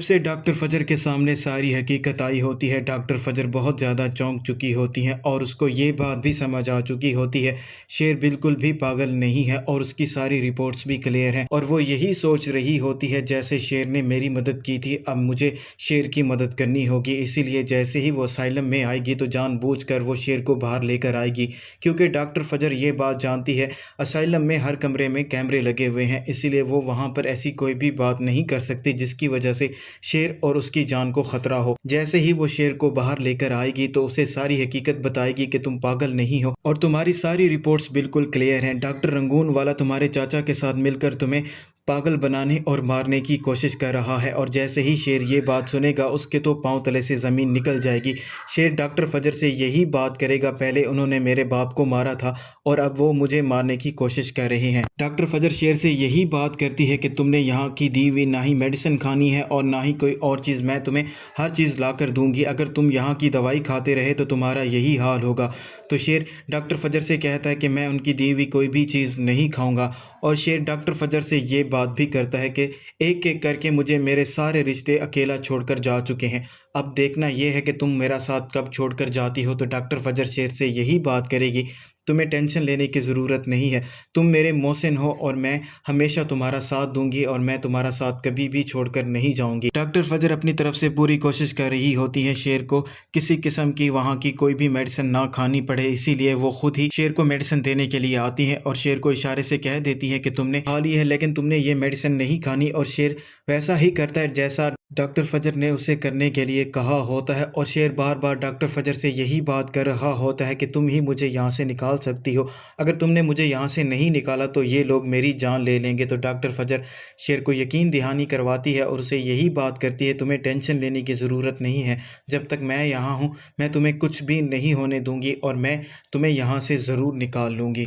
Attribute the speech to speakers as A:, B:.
A: जब से डॉक्टर फजर के सामने सारी हकीकत आई होती है, डॉक्टर फजर बहुत ज़्यादा चौंक चुकी होती हैं और उसको ये बात भी समझ आ चुकी होती है शेर बिल्कुल भी पागल नहीं है और उसकी सारी रिपोर्ट्स भी क्लियर हैं और वो यही सोच रही होती है जैसे शेर ने मेरी मदद की थी, अब मुझे शेर की मदद करनी होगी। इसीलिए जैसे ही वो असाइलम में आएगी तो जानबूझकर वो शेर को बाहर लेकर आएगी, क्योंकि डॉक्टर फजर ये बात जानती है असाइलम में हर कमरे में कैमरे लगे हुए हैं, इसीलिए वो वहाँ पर ऐसी कोई भी बात नहीं कर सकती जिसकी वजह से शेर और उसकी जान को खतरा हो। जैसे ही वो शेर को बाहर लेकर आएगी तो उसे सारी हकीकत बताएगी कि तुम पागल नहीं हो और तुम्हारी सारी रिपोर्ट्स बिल्कुल क्लियर हैं। डॉक्टर रंगून वाला तुम्हारे चाचा के साथ मिलकर तुम्हें पागल बनाने और मारने की कोशिश कर रहा है। और जैसे ही शेर ये बात सुनेगा उसके तो पांव तले से ज़मीन निकल जाएगी। शेर डॉक्टर फजर से यही बात करेगा, पहले उन्होंने मेरे बाप को मारा था और अब वो मुझे मारने की कोशिश कर रहे हैं। डॉक्टर फजर शेर से यही बात करती है कि तुमने यहाँ की दी हुई ना ही मेडिसिन खानी है और ना ही कोई और चीज़, मैं तुम्हें हर चीज़ ला कर दूंगी, अगर तुम यहाँ की दवाई खाते रहे तो तुम्हारा यही हाल होगा। तो शेर डॉक्टर फजर से कहता है कि मैं उनकी दी हुई कोई भी चीज़ नहीं खाऊंगा। और शेर डॉक्टर फजर से ये बात भी करता है कि एक एक करके मुझे मेरे सारे रिश्ते अकेला छोड़कर जा चुके हैं, अब देखना ये है कि तुम मेरा साथ कब छोड़कर जाती हो। तो डॉक्टर फजर शेर से यही बात करेगी, तुम्हें टेंशन लेने की ज़रूरत नहीं है, तुम मेरे मोहसिन हो और मैं हमेशा तुम्हारा साथ दूंगी और मैं तुम्हारा साथ कभी भी छोड़कर नहीं जाऊंगी। डॉक्टर फजर अपनी तरफ से पूरी कोशिश कर रही होती है शेर को किसी किस्म की वहाँ की कोई भी मेडिसिन ना खानी पड़े, इसीलिए वो खुद ही शेर को मेडिसिन देने के लिए आती है और शेर को इशारे से कह देती है कि तुमने खा ली है लेकिन तुमने ये मेडिसिन नहीं खानी। और शेर वैसा ही करता है जैसा डॉक्टर फजर ने उसे करने के लिए कहा होता है और शेर बार बार डॉक्टर फजर से यही बात कर रहा होता है कि तुम ही मुझे यहाँ से निकाल सकती हो, अगर तुमने मुझे यहाँ से नहीं निकाला तो ये लोग मेरी जान ले लेंगे। तो डॉक्टर फजर शेर को यकीन दहानी करवाती है और उसे यही बात करती है, तुम्हें टेंशन लेने की ज़रूरत नहीं है, जब तक मैं यहाँ हूँ मैं तुम्हें कुछ भी नहीं होने दूंगी और मैं तुम्हें यहाँ से ज़रूर निकाल लूँगी।